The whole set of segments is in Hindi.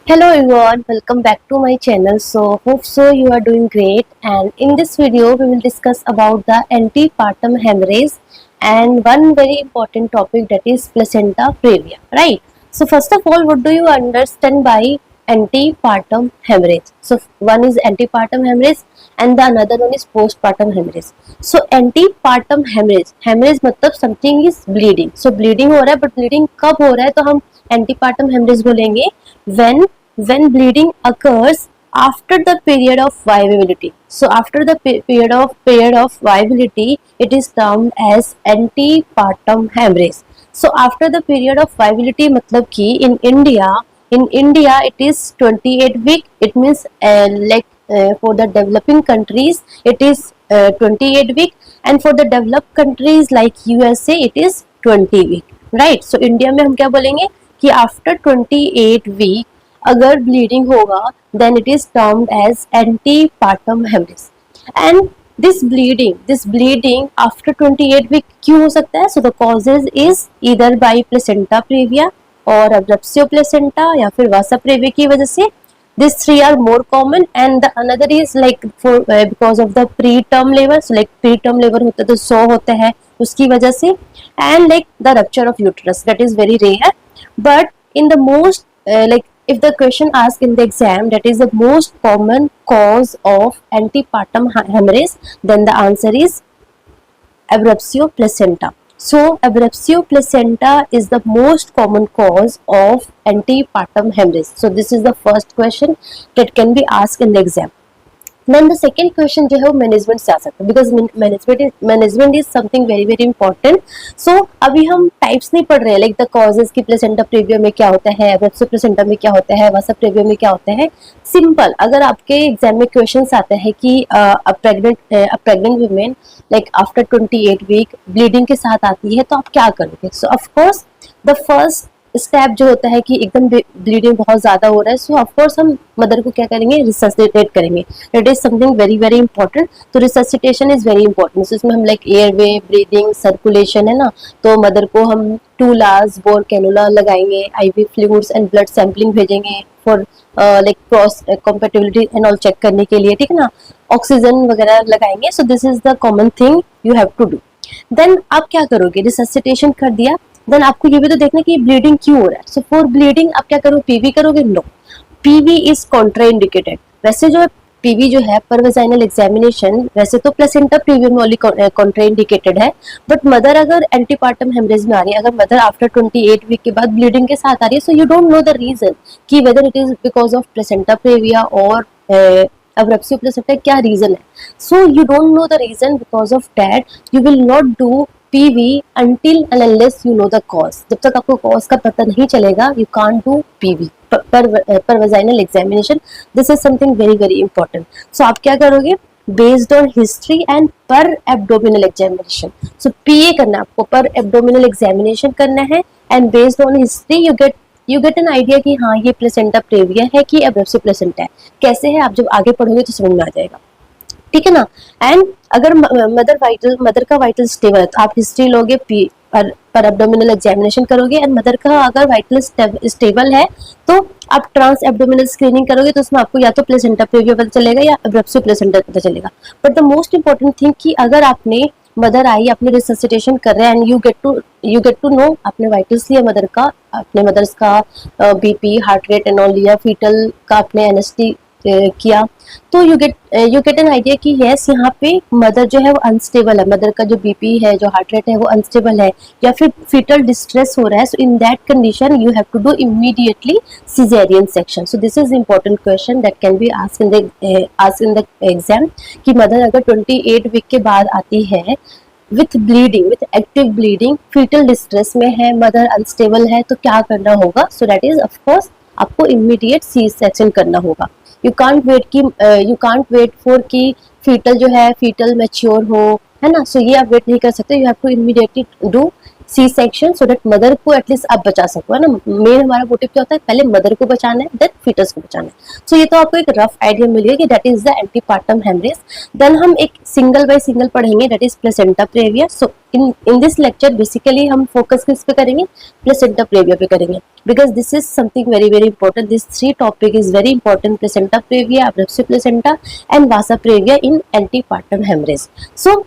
Hello everyone, welcome back to my channel. So hope so you are doing great, and in this video we will discuss about the antepartum hemorrhage and one very important topic, that is placenta previa, right? So first of all, what do you understand by antepartum hemorrhage? So one is antepartum hemorrhage and the another one is postpartum hemorrhage. So antepartum hemorrhage मतलब something is bleeding. So bleeding हो रहा है, but bleeding कब हो रहा है तो हम antepartum hemorrhage बोलेंगे when bleeding occurs after the period of viability. So after the period of viability, it is termed as antepartum hemorrhage. So after the period of viability मतलब कि in India it is 28 week. It means for the developing countries it is 28 week, and for the developed countries like USA it is 20 week, right? So India में हम क्या बोलेंगे कि after 28 week अगर ब्लीडिंग होगा then it is termed as antepartum hemorrhage. And this bleeding after 28 week क्यों हो सकता है? So the causes is either by placenta previa और abruptio placenta या फिर vasa previa की वजह से. These three are more common, and the another is like for because of the preterm labor. So like preterm labor होता है तो 100 होता है उसकी वजह से, and like the rupture of uterus, that is very rare. But in the most if the question asked in the exam, that is the most common cause of antepartum hemorrhage, then the answer is abruptio placenta. So abruptio placenta is the most common cause of antepartum hemorrhage. So this is the first question that can be asked in the exam. Then the second question जो है वो मैनेजमेंट से आ सकता है, because management is something very very important. So अभी हम टाइप्स नहीं पढ़ रहे हैं, लाइक द कॉजेज की प्लेसेंटा प्रीविया में क्या होता है, वेब्सो प्लेसेंटा में क्या होता है, वासा प्रीविया में क्या होता है. सिंपल, अगर आपके एग्जाम में क्वेश्चंस आते हैं कि a pregnant women like after 28 week bleeding के साथ आती है तो आप क्या करोगे. So of course the first step जो होता है कि एकदम ब्लीडिंग बहुत ज्यादा हो रहा है, सो ऑफकोर्स हम मदर को क्या करेंगे, रिससिटेट करेंगे. It is something very very important. तो रिससिटेशन इज वेरी इंपॉर्टेंट. इसमें हम लाइक एयरवे, ब्रीदिंग, सर्कुलेशन है ना, तो मदर को हम 2 लार्ज बोर कैनुला लगाएंगे, IV fluids and blood sampling भेजेंगे for like cross compatibility and all check करने के लिए, ठीक है ना. ऑक्सीजन वगैरह लगाएंगे. So this is the common thing you have to do. Then आप क्या करोगे, रिससिटेशन कर दिया, देन आपको ये भी तो देखना कि ब्लीडिंग क्यों हो रहा है. सो फॉर ब्लीडिंग आप क्या करोगे, पीवी करोगे? No, PV is contraindicated. वैसे जो पीवी जो है पर वेजाइनल एग्जामिनेशन, वैसे तो प्लेसेंटा प्रीवियम वाली कॉन्ट्राइंडिकेटेड है, बट मदर अगर एंटीपार्टम हेमरेज में आ रही है, अगर मदर आफ्टर 28 वीक के बाद ब्लीडिंग के साथ आ रही है, so you don't know the reason कि whether it is because of placenta previa और abruptio placenta, क्या रीजन है. So you don't know the reason, because of that you will not do PV until and unless you know the cause. जब तक आपको cause का पता नहीं चलेगा, you can't do PV per vaginal examination. This is something very very important. So आप क्या करोगे, based on history and per abdominal examination. So PA करना है आपको, per abdominal examination करना है, and based on history you get an idea कि हाँ ये placenta previa है कि abruptio placenta है. कैसे है, आप जब आगे पढ़ोगे तो समझ में आ जाएगा, ठीक है ना. एंड अगर मदर का वाइटल स्टेबल है तो आप हिस्ट्री लोगे, पर एब्डोमिनल एग्जामिनेशन करोगे, एंड मदर का अगर वाइटल स्टेबल है तो आप ट्रांस एब्डोमिनल स्क्रीनिंग करोगे, तो उसमें आपको या तो प्लेसेंटा प्रीविया पता चलेगा या एब्रप्सियो प्लेसेंटा पता चलेगा. But the most important thing कि अगर आपने मदर आई, अपने रिससिटेशन कर रहे हैं, and you get to know, आपने वाइटल्स लिया मदर का, अपने मदर्स का BP, heart rate and all लिया, फीटल का आपने एनएसटी किया, तो यू गेट एन आइडिया कि यस यहाँ पे मदर जो है वो अनस्टेबल है, मदर का जो बीपी है, जो हार्ट रेट है वो अनस्टेबल है, या फिर फीटल डिस्ट्रेस हो रहा है. So in that condition you have to do immediately caesarean section. So this is important question that can be asked in the exam कि मदर अगर 28 वीक के बाद आती है with bleeding, with active bleeding, fetal distress में है, मदर अनस्टेबल है, तो क्या करना होगा. सो दैट इज ऑफकोर्स आपको इमीडिएट सी सेक्शन करना होगा. यू कांट वेट फॉर कि फीटल जो है फीटल मैच्योर हो, है ना. सो ये आप वेट नहीं कर सकते, you have to immediately do C section, so that mother को एटलीस्ट आप बचा सको, है ना। मेन हमारा मोटिव क्या होता है, पहले मदर को बचाना है, देन फीटस को बचाना है। सो ये तो आपको एक रफ आइडिया मिल गया कि that is the antepartum hemorrhage. Then हम एक सिंगल बाय सिंगल पढ़ेंगे, that is placenta previa. So in this lecture basically हम फोकस किस पे करेंगे, प्लेसेंटा प्रेविया पे करेंगे, because this is something very very important. This three topic is very important: placenta previa, abruptio placenta and vasa previa in antepartum hemorrhage. So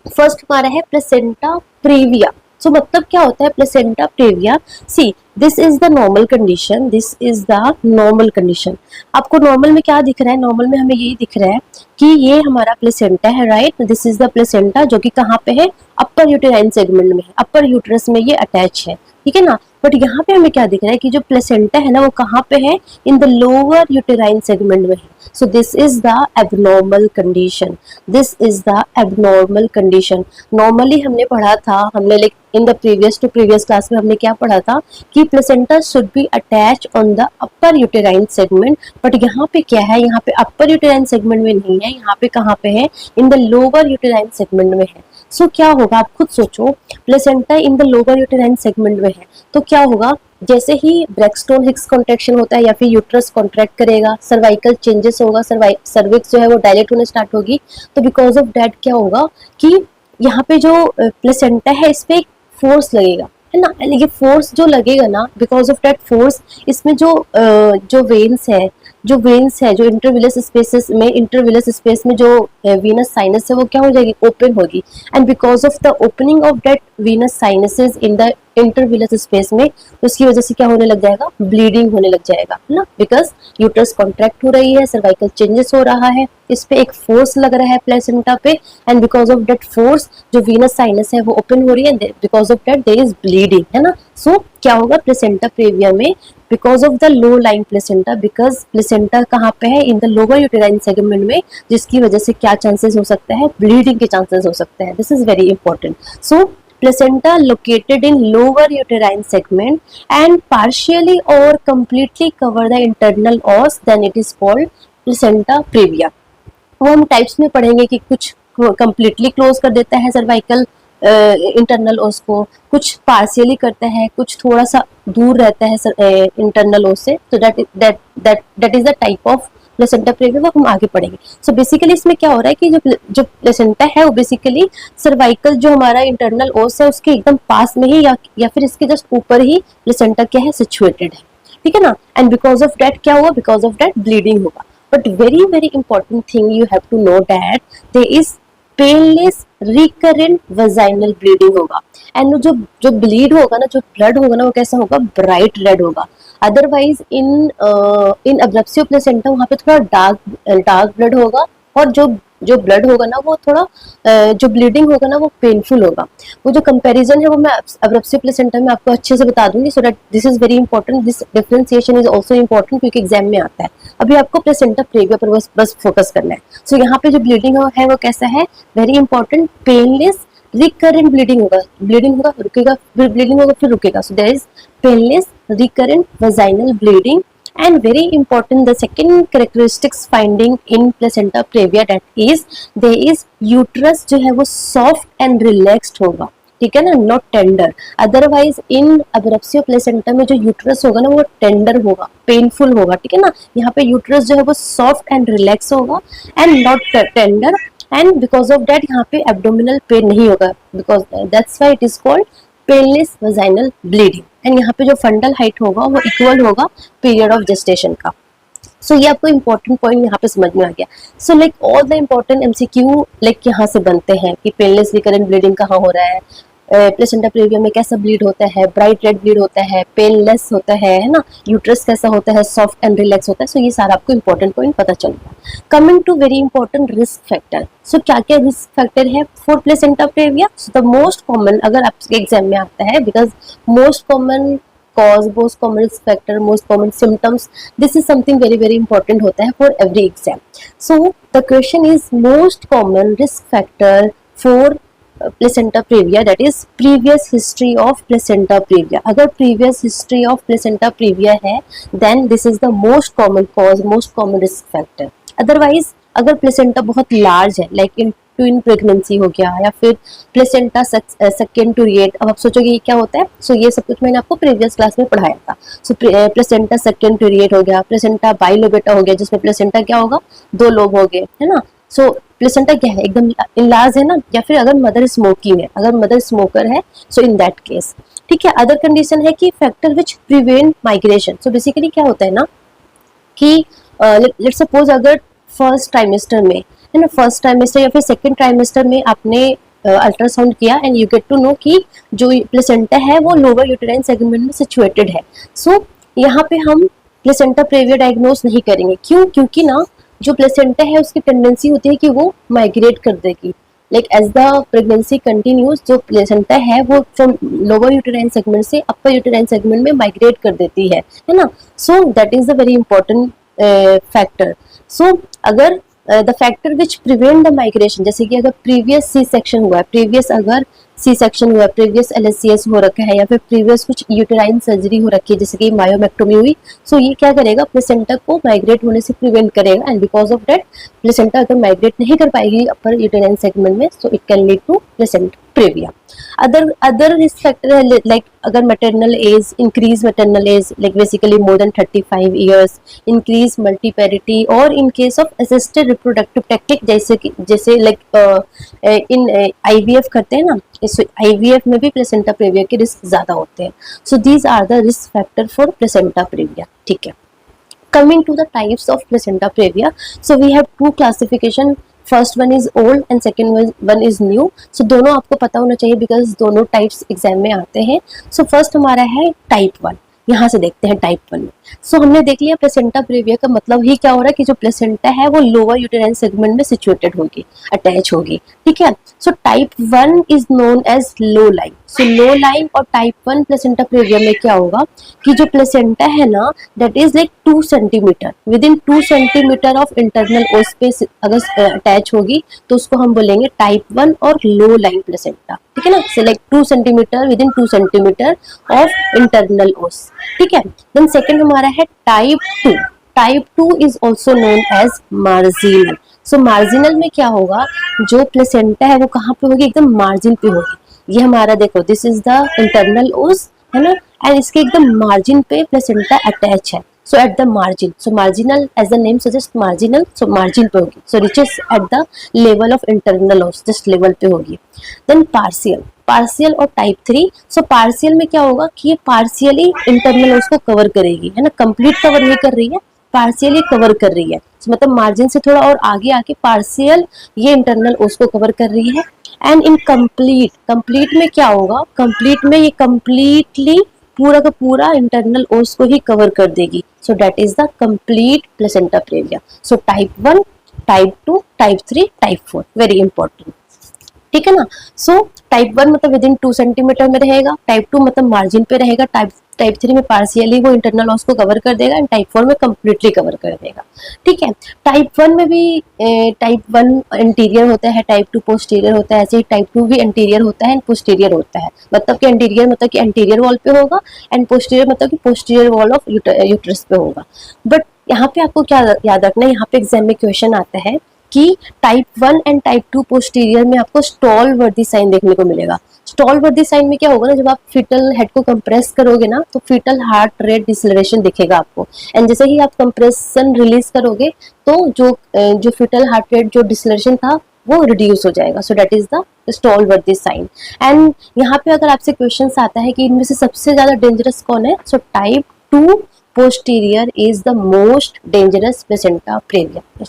first हमारा है प्लेसेंटा प्रेविया। सो मतलब क्या होता है placenta previa? See, this is the normal condition, this is the normal condition. आपको नॉर्मल में क्या दिख रहा है? नॉर्मल में हमें यही दिख रहा है कि ये हमारा प्लेसेंटा है, right. This is the placenta, जो कि कहाँ पे है, अपर यूटेराइन सेगमेंट में है, अपर यूटरस में ये अटैच है, ठीक है ना। बट यहाँ पे हमें क्या दिख रहा है कि जो प्लेसेंटा है ना वो कहाँ पे है, in the lower uterine segment में है। So this is the abnormal condition, this is the abnormal condition. Normally हमने पढ़ा था, हमने like in the previous to previous class में हमने क्या पढ़ा था कि placenta should be attach on the upper uterine segment. But यहाँ पे क्या है, यहाँ पे अपर यूटेराइन सेगमेंट में नहीं है, यहाँ पे कहाँ पे है, in the lower uterine segment में है। सो क्या होगा, आप खुद सोचो, placenta in the lower uterine segment में है तो क्या होगा, जैसे ही ब्रैक्सटोन हिक्स कॉन्ट्रैक्शन होता है या फिर यूट्रस कॉन्ट्रैक्ट करेगा, सर्वाइकल चेंजेस होगा, सर्विक्स जो है वो डायलेट होने स्टार्ट होगी। तो बिकॉज ऑफ दैट क्या होगा कि यहाँ पे जो प्लेसेंटा है इस पे फोर्स लगेगा, है ना। ये फोर्स जो लगेगा ना, बिकॉज ऑफ दैट फोर्स इसमें जो वेन्स है जो इंटरविलस स्पेसेस में, इंटरविलस स्पेस में जो वीनस साइनस है वो क्या हो जाएगी, ओपन होगी। And because of the opening of that venous sinuses in the intervillous space में, तो उसकी वजह से क्या होने लग जाएगा, ब्लीडिंग होने लग जाएगा, है ना। बिकॉज यूट्रस कॉन्ट्रैक्ट हो रही है, सर्वाइकल चेंजेस हो रहा है, इस पे एक फोर्स लग रहा है प्लेसेंटा पे, and because of that force जो वीनस साइनस है वो ओपन हो रही है, because of that there is bleeding, है ना। सो क्या होगा प्लेसेंटा प्रेविया में, because of the low line placenta, because placenta कहाँ पे है, in the lower uterine segment में, जिसकी वजह से क्या चांसेस हो सकता है, ब्लीडिंग के चांसेस हो सकते हैं। This is very important. So placenta located in lower uterine segment and partially or completely cover the internal os, then it is called placenta previa. वो हम टाइप्स में पढ़ेंगे कि कुछ कंप्लीटली क्लोज कर देता है सर्वाइकल इंटरनल ओस को, कुछ पार्शियली करता है, कुछ थोड़ा सा दूर रहता है इंटरनल ओस से। तो that is the type of placenta praevia, वो हम आगे पढ़ेंगे। सो बेसिकली इसमें क्या हो रहा है कि जो प्लेसेंटा है वो बेसिकली सर्वाइकल जो हमारा इंटरनल ओस है उसके एकदम पास में ही या फिर इसके जस्ट ऊपर ही प्लेसेंटा क्या है, सिचुएटेड है, ठीक है ना। एंड बिकॉज ऑफ दैट क्या हुआ, बिकॉज ऑफ दैट ब्लीडिंग होगा। But very very important thing you have to know that there is painless recurrent vaginal bleeding होगा। एंड जो ब्लीड होगा ना, जो ब्लड होगा ना, वो कैसा होगा, ब्राइट रेड होगा। अदरवाइज इन अब्रप्सियो प्लेसेंटा वहाँ पे थोड़ा डार्क ब्लड होगा, और जो ब्लड होगा ना वो थोड़ा जो ब्लीडिंग होगा ना वो पेनफुल होगा। वो जो कंपैरिजन है वो मैं अब्रप्सियो प्लेसेंटा में आपको अच्छे से बता दूंगी, so that this is very important, this differentiation is also important, क्योंकि एग्जाम में आता है। अभी आपको प्लेसेंटा प्रेविया पर बस फोकस करना है। सो यहाँ पे जो ब्लीडिंग है वो कैसा है, very important, painless recurrent bleeding होगा, रुकेगा, फिर ब्लीडिंग होगा, फिर रुकेगा। So there is painless recurrent vaginal bleeding. And very important, the second characteristics finding in placenta previa, that is there is uterus जो है वो soft and relaxed होगा, ठीक है ना, not tender. Otherwise in abruptio placenta में जो यूट्रस होगा ना वो टेंडर होगा, पेनफुल होगा, ठीक है ना। यहाँ पे यूट्रस जो है वो सॉफ्ट एंड रिलैक्स होगा and not tender, and because of that यहाँ पे एब्डोमिनल पेन नहीं होगा, because that's why it is called painless vaginal bleeding. And यहाँ पे जो फंडल हाइट होगा वो इक्वल होगा पीरियड ऑफ जेस्टेशन का। सो ये आपको इंपॉर्टेंट पॉइंट यहाँ पे समझ में आ गया। So like all the important MCQ like यहाँ से बनते हैं कि पेनलेस रिकरेंट ब्लीडिंग कहाँ हो रहा है, प्लेसेंटा प्रेविया में कैसा ब्लीड होता है, ब्राइट रेड ब्लीड होता है, पेनलेस होता है ना, यूट्रस कैसा होता है, सॉफ्ट एंड रिलैक्स होता है। सो ये सारा आपको इंपॉर्टेंट पॉइंट पता चल गया। Coming to very important risk factor. So क्या क्या रिस्क फैक्टर है for placenta previa? So the most common, अगर आपके एग्जाम में आता है, because most common cause, most common risk factor, most common symptoms, this is something very very important होता है for every exam. So the question is most common risk factor for placenta previa, that is previous history of placenta previa. अगर previous history of placenta previa है then this is the most common cause, most common risk factor. Otherwise अगर प्लेसेंटा बहुत लार्ज है, लाइक इन ट्विन प्रेगनेंसी हो गया, या फिर प्लेसेंटा सेकेंडुरिएट। अब आप सोचोगे ये क्या होता है, सो ये सब कुछ मैंने आपको प्रीवियस क्लास में पढ़ाया था। सो प्लेसेंटा सेकेंडुरिएट हो गया, प्लेसेंटा बाइलोबेटा हो गया, जिसमें प्लेसेंटा क्या होगा, दो लोब हो गए, है ना। सो प्लेसेंटा क्या है, एकदम इनलार्ज है ना, या फिर अगर मदर स्मोकिंग है, अगर मदर स्मोकर है, सो इन दैट केस, ठीक है। अदर कंडीशन है कि factor which prevent migration. So basically क्या होता है ना कि लेट्स सपोज अगर फर्स्ट ट्राइमेस्टर में, है ना, फर्स्ट ट्राइमेस्टर या फिर सेकंड ट्राइमेस्टर में आपने अल्ट्रासाउंड किया and you get to know कि जो प्लेसेंटा है वो लोअर यूटेराइन सेगमेंट में सिचुएटेड है। सो यहाँ पे हम प्लेसेंटा प्रेविया डायग्नोज नहीं करेंगे। क्यों? क्योंकि ना जो प्लेसेंटा है उसकी टेंडेंसी होती है कि वो माइग्रेट कर देगी, like as the pregnancy continues, जो प्लेसेंटा है वो फ्रॉम लोअर यूटेराइन सेगमेंट से अपर यूटेराइन सेगमेंट में माइग्रेट कर देती है ना। So that is the very important factor. So अगर the factor which prevent the migration, जैसे कि अगर प्रीवियस सी सेक्शन हुआ है, प्रीवियस अगर सी सेक्शन हुआ है, प्रीवियस एलएससीएस हो रखा है, या फिर प्रीवियस कुछ यूटेराइन सर्जरी हो रखी है जैसे कि मायोमेक्टोमी हुई, सो ये क्या करेगा, प्लेसेंटा को माइग्रेट होने से प्रिवेंट करेगा। And because of that placenta अगर माइग्रेट नहीं कर पाएगी अपर यूटेराइन सेगमेंट में, so it can lead to placenta previa. Other risk factor है लाइक अगर maternal age, increase maternal age like basically more than 35 years, increase multiparity, और in case of assisted reproductive technique, जैसे लाइक इन आईवीएफ करते हैं ना, इस आईवीएफ में भी प्लेसेंटा प्रेविया के रिस्क ज्यादा होते हैं। So these are the risk factor for placenta previa, ठीक है। Coming to the types of placenta previa, so we have two classification. First one is old and second one is new. So दोनों आपको पता होना चाहिए बिकॉज दोनों टाइप्स एग्जाम में आते हैं। सो फर्स्ट हमारा है टाइप 1, यहाँ से देखते हैं टाइप 1 में। सो हमने देख लिया प्लेसेंटा प्रेविया का मतलब ही क्या हो रहा है कि जो प्लेसेंटा है वो लोअर यूटेराइन सेगमेंट में सिचुएटेड होगी, अटैच होगी, ठीक है। So type 1 is known as low line. So low line और टाइप 1 प्लेसेंटा प्रेविया में क्या होगा कि जो प्लेसेंटा है ना that is like 2 centimetre, within 2 centimetre of internal os पे अगर अटैच होगी तो उसको हम बोलेंगे टाइप 1 और लो लाइन प्लेसेंटा, ठीक है ना। Say like 2 centimetre, within 2 centimetre of internal os, ठीक है। देन सेकंड हमारा है type 2। Type 2 is also known as marginal. So marginal में क्या होगा, जो प्लेसेंटा है वो कहाँ पे होगी, एकदम मार्जिन पे होगी। ये हमारा देखो दिस इज द इंटरनल ओस, है ना, एंड इसके एकदम मार्जिन पे प्लेसेंटा अटैच है। So at the margin, so marginal as the name suggest marginal, so margin पे होगी। So reaches at the level of internal os, just level पे होगी। देन पार्शियल, पार्शियल और टाइप 3। सो पार्शियल में क्या होगा कि ये पार्शियली इंटरनल ओस को कवर करेगी, है ना, कंप्लीट कवर नहीं कर रही है, पार्शियली कवर कर रही है। so, मतलब मार्जिन से थोड़ा और आगे आके पार्शियल ये इंटरनल ओस को कवर कर रही है। एंड इन कंप्लीट, कंप्लीट में क्या होगा, कंप्लीट में ये कंप्लीटली पूरा का पूरा इंटरनल ओस को ही कवर कर देगी। सो that is the complete placenta previa. So type 1, type 2, type 3, type 4, very important, ठीक है ना। सो टाइप 1 मतलब विद इन 2 सेंटीमीटर में रहेगा, टाइप 2 मतलब मार्जिन पे रहेगा, टाइप 3 में पार्शियली वो इंटरनल ओस को कवर कर देगा, एंड टाइप 4 में कंप्लीटली कवर कर देगा, ठीक है। टाइप 1 में भी टाइप 1 इंटीरियर होता है, टाइप 2 पोस्टीरियर होता है, ऐसे ही टाइप 2 भी इंटीरियर होता है एंड पोस्टीरियर होता है। मतलब कि इंटीरियर मतलब कि इंटीरियर वॉल पे होगा, एंड पोस्टीरियर मतलब कि पोस्टीरियर वॉल ऑफ यूट्रस पे होगा। बट यहाँ पे आपको क्या याद रखना है, यहाँ पे एग्जाम में क्वेश्चन आता है कि टाइप 1 एंड टाइप 2 पोस्टीरियर में आपको स्टॉल वर्दी साइन देखने को मिलेगा। स्टॉल वर्दी साइन में क्या होगा ना, जब आप फीटल हेड को कंप्रेस करोगे ना तो फीटल हार्ट रेट डिसलरेशन दिखेगा आपको, एंड जैसे ही आप कंप्रेशन रिलीज करोगे तो जो फीटल हार्ट रेट जो डिसलरेशन था वो रिड्यूस हो जाएगा। सो दैट इज द स्टॉल वर्दी साइन। एंड यहाँ पे अगर आपसे क्वेश्चन आता है कि इनमें से सबसे ज्यादा डेंजरस कौन है, so type 2 posterior is the most dangerous placenta previa.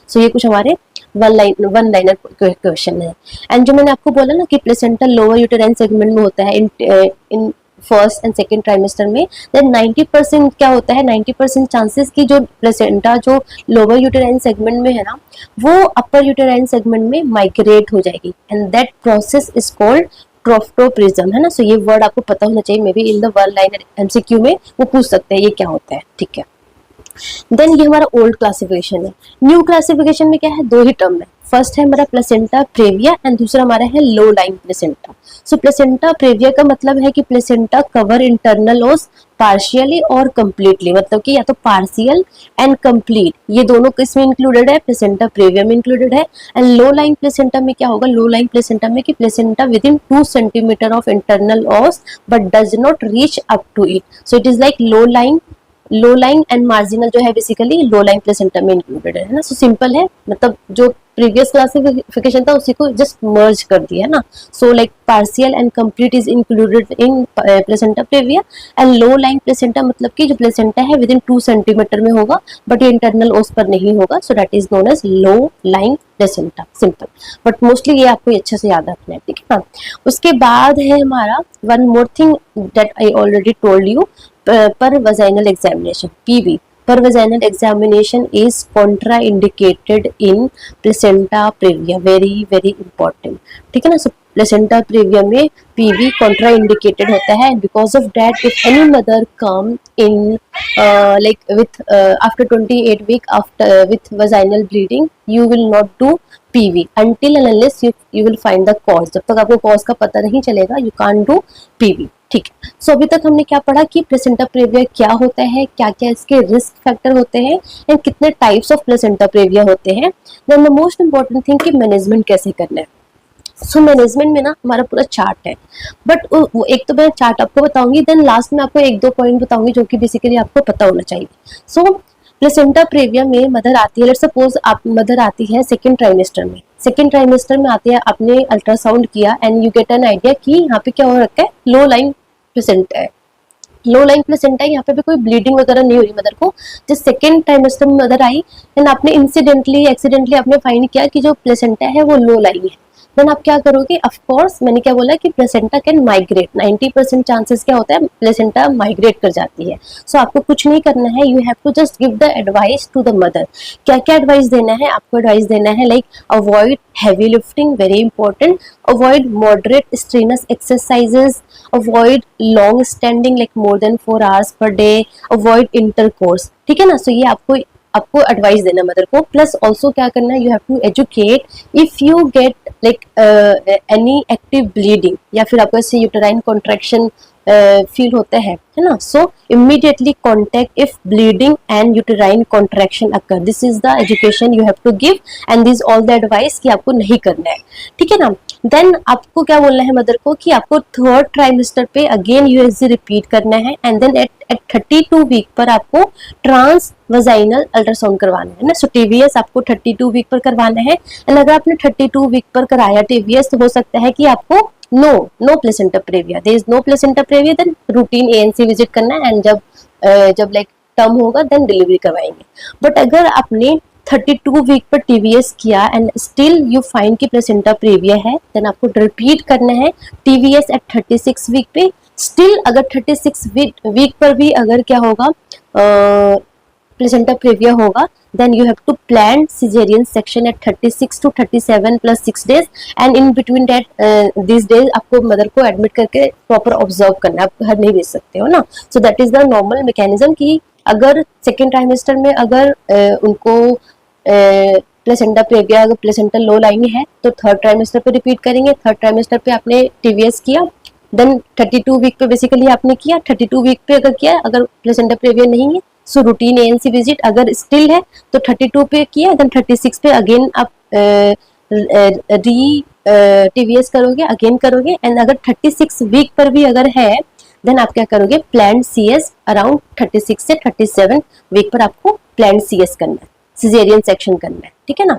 So ये कुछ हमारे वन लाइनर क्वेश्चन है। एंड जो मैंने आपको बोला ना कि प्लेसेंटा लोअर यूटेराइन सेगमेंट में होता है in first and second trimester में, देन 90% क्या होता है, 90% चांसेस की जो प्लेसेंटा जो लोअर यूटेराइन सेगमेंट में है ना वो अपर यूटेराइन सेगमेंट में माइग्रेट हो जाएगी, and that process is called trophotropism, है ना। सो ये वर्ड आपको पता होना चाहिए, maybe in the one liner MCQ में वो पूछ सकते हैं ये क्या होता है, ठीक है। देन ये हमारा ओल्ड क्लासिफिकेशन है। न्यू क्लासिफिकेशन में क्या है, 2 ही टर्म है। फर्स्ट है हमारा प्लेसेंटा प्रेविया एंड दूसरा हमारा है लो लाइंग प्लेसेंटा। सो प्लेसेंटा प्रेविया का मतलब है कि प्लेसेंटा कवर इंटरनल ओस पार्शियली और कंप्लीटली, मतलब कि या तो पार्शियल एंड कंप्लीट, ये दोनों किसमें इंक्लूडेड है, प्लेसेंटा प्रेविया में इंक्लूडेड है। एंड लो लाइंग प्लेसेंटा में क्या होगा, लो लाइंग प्लेसेंटा में कि placenta within 2 centimetre of internal os but does not reach up to it, so it is like low line and marginal जो है बेसिकली लो लाइन प्लेसेंटा में इंक्लूडेड है ना। सो सिंपल है, मतलब जो प्रीवियस क्लासिफिकेशन था उसी को जस्ट मर्ज कर दिया है ना। So like partial and complete is included in placenta praevia and low line placenta मतलब कि जो प्लेसेंटा है विद इन 2 सेंटीमीटर में होगा बट ये इंटरनल ओस पर नहीं होगा, so that is known as low line placenta. Simple, but mostly ये आपको अच्छे से याद रखना है, ठीक है ना। उसके बाद है हमारा one more thing that I already told you, per vaginal examination PV, per vaginal examination is contraindicated in placenta previa, very very important, ठीक है ना। सो placenta previa में PV contraindicated होता है, because of that if any mother come in like with after 28 week after with vaginal bleeding you will not do PV until and unless you will find the cause, जब तक आपको cause का पता नहीं चलेगा you can't do PV, ठीक है। सो अभी तक हमने क्या पढ़ा कि प्लेसेंटा प्रेविया क्या होता है, क्या क्या इसके रिस्क फैक्टर होते हैं एंड कितने टाइप्स ऑफ प्लेसेंटा प्रेविया होते हैं। Then the most important thing कि मैनेजमेंट कैसे करना है। सो मैनेजमेंट में ना हमारा पूरा चार्ट है, बट वो एक तो मैं चार्ट आपको बताऊंगी, देन लास्ट में आपको 1-2 पॉइंट बताऊंगी जो कि बेसिकली आपको पता होना चाहिए। सो प्लेसेंटा प्रेविया में मदर आती है, लेट्स सपोज आप मदर आती है सेकेंड ट्राइमेस्टर में, सेकेंड ट्राइमेस्टर में आती है, आपने अल्ट्रासाउंड किया and you get an idea कि यहाँ पे क्या हो रखा है, लो लाइन प्लेसेंटा है, लो लाइन प्लेसेंटा है, यहाँ पे भी कोई ब्लीडिंग वगैरह नहीं हो रही मदर को। जब सेकेंड ट्राइमेस्टर में मदर आई एंड आपने इंसिडेंटली एक्सीडेंटली आपने फाइंड किया कि जो प्लेसेंटा है वो लो लाइन है, देन आप क्या करोगे, ऑफ कोर्स मैंने क्या बोला कि प्लेसेंटा कैन माइग्रेट, 90% चांसेस क्या होता है प्लेसेंटा माइग्रेट कर जाती है। सो आपको कुछ नहीं करना है, you have to just give the advice to the mother. क्या क्या एडवाइस देना है आपको, एडवाइस देना है like avoid heavy lifting, very important, avoid moderate strenuous exercises, avoid long standing like more than 4 hours per day, avoid intercourse, ठीक है ना। सो ये आपको एडवाइस देना मदर को। प्लस ऑल्सो क्या करना है, you have to educate if you get like any active bleeding या फिर आपको ऐसे यूटेराइन कॉन्ट्रैक्शन फील होता है ना, so immediately contact if bleeding and uterine contraction occur, this is the education you have to give and this all the advice कि आपको नहीं करना है, ठीक है ना। देन आपको क्या बोलना है मदर को कि आपको थर्ड ट्राइमेस्टर पे अगेन यूएसजी रिपीट करना है एंड देन एट 32 वीक पर आपको ट्रांस वजाइनल अल्ट्रासाउंड करवाना है ना। सो टीवीएस आपको 32 वीक पर करवाना है एंड अगर आपने 32 वीक पर कराया टीवीएस तो हो सकता है कि आपको no placenta previa, there is no placenta previa, then routine ANC visit करना है एंड जब लाइक टर्म होगा देन डिलीवरी करवाएंगे। बट अगर आपने 32 वीक पर टीवीएस किया एंड स्टिल यू फाइंड कि प्लेसेंटा प्रेविया है, देन आपको रिपीट करना है टीवीएस एट 36 वीक पे। स्टिल अगर 36 वीक पर भी अगर क्या होगा प्लेसेंटा प्रेविया होगा, then you have to plan cesarean section at 36 to 37 plus 6 days and in between that these days आपको मदर को एडमिट करके प्रॉपर ऑब्जर्व करना है, आप घर नहीं भेज सकते हो ना। So that is the normal mechanism कि अगर सेकेंड ट्राइमेस्टर में अगर उनको प्लेसेंटा प्रेविया अगर प्लेसेंटा लो लाइन है तो थर्ड ट्राइमेस्टर पे रिपीट करेंगे। थर्ड ट्राइमेस्टर पे आपने टीवीएस किया, देन 32 वीक पे बेसिकली आपने किया, 32 वीक पे अगर किया अगर प्लेसेंटा प्रेविया नहीं है सो रूटीन एएनसी विजिट, अगर स्टिल है तो 32 पे किया, देन 36 पे अगेन आप री टीवीएस करोगे, अगेन करोगे एंड अगर 36 वीक पर भी अगर है देन आप क्या करोगे, प्लान सीएस अराउंड 36 से 37 वीक पर आपको प्लान सीएस करना है, सिजेरियन सेक्शन करना है, ठीक है ना।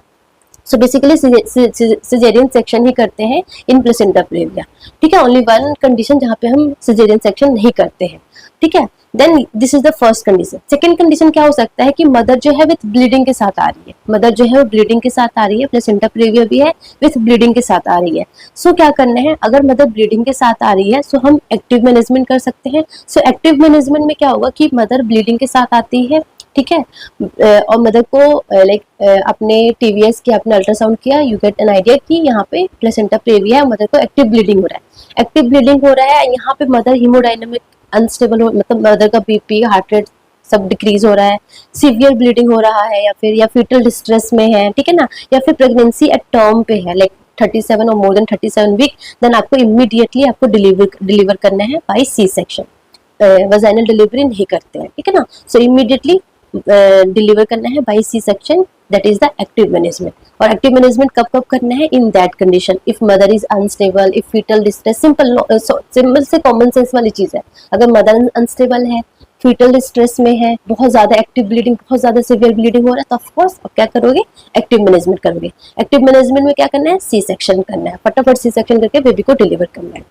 सो बेसिकली सिजेरियन सेक्शन ही करते हैं इन प्लेसेंटा प्रेविया, ठीक है। ओनली वन कंडीशन जहाँ पे हम सिजेरियन सेक्शन नहीं करते हैं, ठीक है। Then this is the first condition. Second condition क्या हो सकता है कि मदर जो है विथ ब्लीडिंग के साथ आ रही है, मदर जो है वो ब्लीडिंग के साथ आ रही है, प्लेसेंटा प्रेविया भी है विथ ब्लीडिंग के साथ आ रही है। सो क्या करना है, अगर मदर ब्लीडिंग के साथ आ रही है सो हम एक्टिव मैनेजमेंट कर सकते हैं। सो एक्टिव मैनेजमेंट में क्या होगा कि मदर ब्लीडिंग के साथ आती है, ठीक है, और मदर को लाइक अपने टीवीएस किया, अपने अल्ट्रासाउंड किया, यू गेट एन आइडिया कि यहाँ पे प्लेसेंटा प्रेविया है, मदर को एक्टिव ब्लीडिंग हो रहा है, एक्टिव ब्लीडिंग हो रहा है, यहाँ पे मदर हीमोडायनेमिक अनस्टेबल हो, मतलब मदर का बीपी हार्ट रेट सब डिक्रीज हो रहा है, सीवियर ब्लीडिंग हो रहा है, या फीटल डिस्ट्रेस में है, ठीक है ना, या फिर प्रेगनेंसी एट टर्म पे है लाइक 37 और मोर देन 37 वीक, देन आपको इमीडिएटली आपको डिलीवर करना है by C section. Vaginal delivery नहीं करते हैं, ठीक है ना, सो इमीडिएटली डिलीवर करना है by C section, that is the active management. और एक्टिव मैनेजमेंट कब कब करना है? In that condition, if mother is unstable, if fetal distress, simple से कॉमन सेंस वाली चीज है। अगर मदर अनस्टेबल है, फीटल डिस्ट्रेस में है, बहुत ज्यादा एक्टिव ब्लीडिंग, बहुत ज्यादा सीवियर ब्लीडिंग हो रहा है, तो ऑफकोर्स अब क्या करोगे? एक्टिव मैनेजमेंट करोगे। एक्टिव मैनेजमेंट में क्या करना है? सी सेक्शन करना है, फटाफट सी सेक्शन करके बेबी को डिलीवर करना है।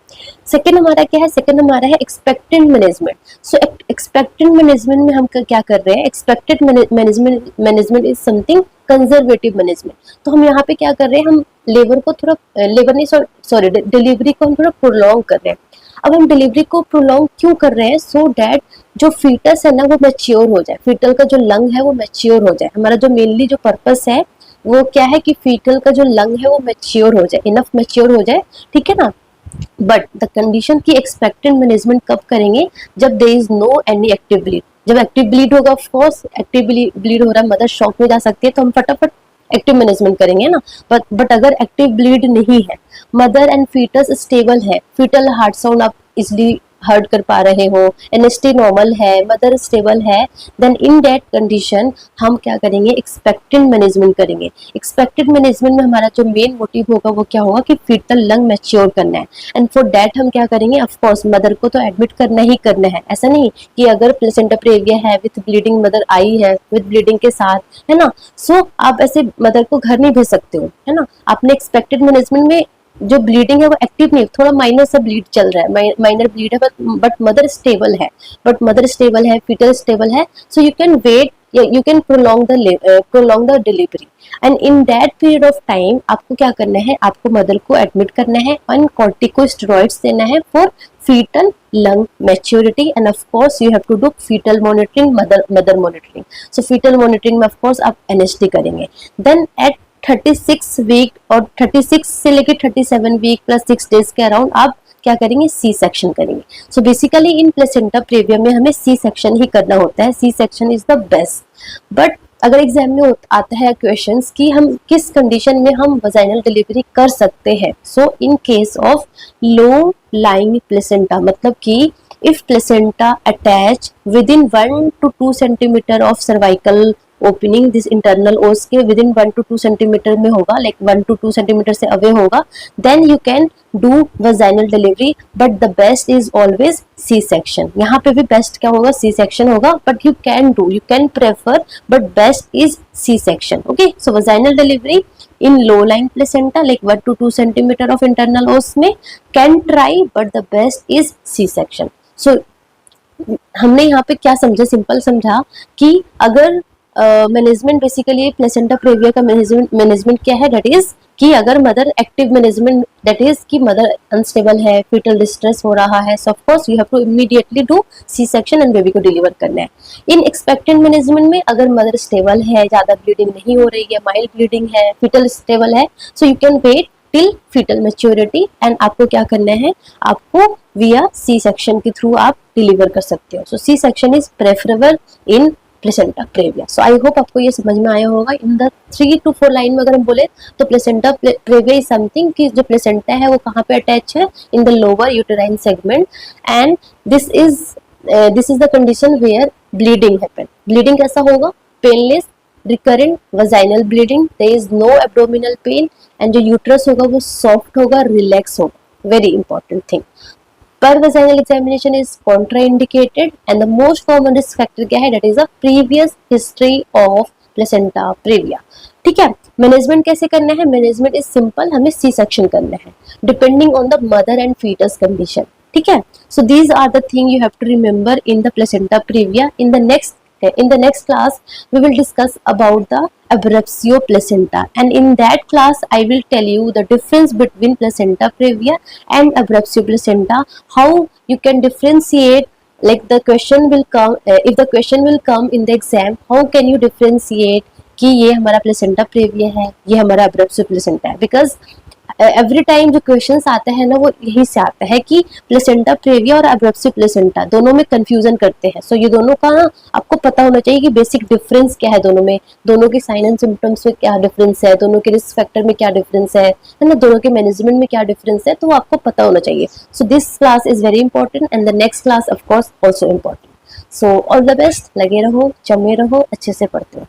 सेकेंड हमारा क्या है? सेकेंड हमारा है एक्सपेक्टेड मैनेजमेंट। सो एक्सपेक्टेड मैनेजमेंट में हम क्या कर रहे हैं? Expected management is something conservative management. तो हम यहाँ पे क्या कर रहे हैं? हम डिलीवरी को हम थोड़ा प्रोलॉन्ग कर रहे हैं। अब हम डिलीवरी को प्रोलॉन्ग क्यों कर रहे हैं? सो डैट जो फीटस है ना वो मैच्योर हो जाए, फीटल का जो लंग है वो मैच्योर हो जाए। हमारा जो मेनली जो पर्पस है वो क्या है कि फीटल का जो लंग है वो मैच्योर हो जाए, इनफ मैच्योर हो जाए, ठीक है ना। बट द कंडीशन की एक्सपेक्टेड मैनेजमेंट कब करेंगे? जब there is no any active bleed. जब एक्टिव ब्लीड होगा, ऑफ कोर्स एक्टिव ब्लीड हो रहा है, मदर शॉक में जा सकती है, तो हम फटाफट एक्टिव मैनेजमेंट करेंगे ना। बट अगर एक्टिव ब्लीड नहीं है, मदर एंड फीटस स्टेबल है, फीटल हार्ट साउंड आप इजिली हर्ट कर पा रहे हो, एनएसटी नॉर्मल है, मदर स्टेबल है, देन इन दैट कंडीशन हम क्या करेंगे? एक्सपेक्टेड मैनेजमेंट करेंगे। एक्सपेक्टेड मैनेजमेंट में हमारा जो मेन मोटिव होगा वो क्या होगा कि फीटल लंग मैच्योर करना है। एंड फॉर दैट हम क्या करेंगे? ऑफ कोर्स मदर को तो एडमिट करना ही करना है। ऐसा नहीं कि अगर प्लेसेंटा प्रेविया है विथ ब्लीडिंग, मदर आई है विथ ब्लीडिंग के साथ, है ना, सो आप ऐसे मदर को घर नहीं भेज सकते हो, है ना। आपने एक्सपेक्टेड मैनेजमेंट में जो ब्लीडिंग है वो एक्टिव नहीं, थोड़ा माइनर सा ब्लीड चल रहा है, माइनर ब्लीड है, बट मदर स्टेबल है, फीटल स्टेबल है, so you can wait, you can prolong the delivery, and in that period of time आपको क्या करना है? आपको मदर को एडमिट करना है और कॉर्टिकोस्टेरॉइड्स देना है for fetal lung maturity, and of course you have to do fetal monitoring, mother monitoring. So fetal monitoring में of course आप NST करेंगे। Then at 36 वीक और 36 से लेकर 37 वीक प्लस 6 डेज के अराउंड आप क्या करेंगे? सी सेक्शन करेंगे। So basically in placenta previa में हमें सी सेक्शन ही करना होता है, C section is the best. But अगर एग्जाम में आता है क्वेश्चंस कि हम किस कंडीशन में हम वजाइनल डिलीवरी कर सकते हैं, so in case of low lying placenta, मतलब कि if placenta attach within 1 to 2 centimetre of cervical opening, this internal os के विद इन 1 to 2 सेंटीमीटर में होगा, लाइक 1 to 2 सेंटीमीटर से अवे होगा, then you can do vaginal delivery, but the best is always C section. यहाँ पे भी बेस्ट क्या होगा? सी सेक्शन होगा, but you can prefer, but best is C section. Okay, so vaginal delivery in low line placenta like 1 to 2 centimetre of internal os में can try, but the best is C section. So हमने यहाँ पे क्या समझा? सिंपल समझा कि अगर मैनेजमेंट बेसिकली प्लेसेंटा प्रेविया का मैनेजमेंट क्या है? दैट इज कि अगर mother active management, that is कि मदर अनस्टेबल है, फीटल डिस्ट्रेस हो रहा है, so of course you have to immediately do C section and baby को डिलीवर करना है। इन एक्सपेक्टेड मैनेजमेंट में अगर मदर स्टेबल है, ज्यादा ब्लीडिंग नहीं हो रही है, माइल्ड ब्लीडिंग है, फीटल स्टेबल है, so you can wait till fetal maturity, and आपको क्या करना है? आपको विया सी सेक्शन के थ्रू आप डिलीवर कर सकते हो। So C section is preferable in placenta previa. So I hope आपको ये समझ में आया होगा। इन द 3 to 4 लाइन में अगर हम बोले तो प्लेसेंटा प्रेविया इज समथिंग कि जो प्लेसेंटा है वो कहाँ पे अटैच है? In the lower uterine segment, and this is the condition where bleeding happen. Bleeding कैसा होगा? Painless recurrent vaginal bleeding, there is no abdominal pain, and जो यूट्रस होगा वो सॉफ्ट होगा, रिलैक्स होगा। Very important thing. पर vaginal examination is contraindicated, and the most common risk factor क्या है? That is a previous history of placenta previa। ठीक है, मैनेजमेंट कैसे करना है? मैनेजमेंट इज सिंपल, हमें सी सेक्शन करना है depending on the mother and fetus condition. ठीक है, so these are the thing you have to remember in the placenta previa. In the next class we will discuss about the abruptio placenta, and in that class I will tell you the difference between placenta previa and abruptio placenta, how you can differentiate, like the question will come, if the question will come in the exam, how can you differentiate कि ये हमारा प्लेसेंटा प्रेविया है, ये हमारा abruptio placenta है, because एवरी टाइम जो क्वेश्चंस आते हैं ना वो यही से आता है कि प्लेसेंटा प्रेविया और एब्रप्सी प्लेसेंटा दोनों में कंफ्यूजन करते हैं। सो ये दोनों का ना आपको पता होना चाहिए कि बेसिक डिफरेंस क्या है दोनों में, दोनों की साइन एंड सिम्टम्स में क्या डिफरेंस है, दोनों के रिस्क फैक्टर में क्या डिफरेंस है ना, दोनों के मैनेजमेंट में क्या डिफरेंस है, तो वो आपको पता होना चाहिए। So this class is very important and the next class of course also important. So all the best, लगे रहो, जमे रहो, अच्छे से पढ़ते रहो।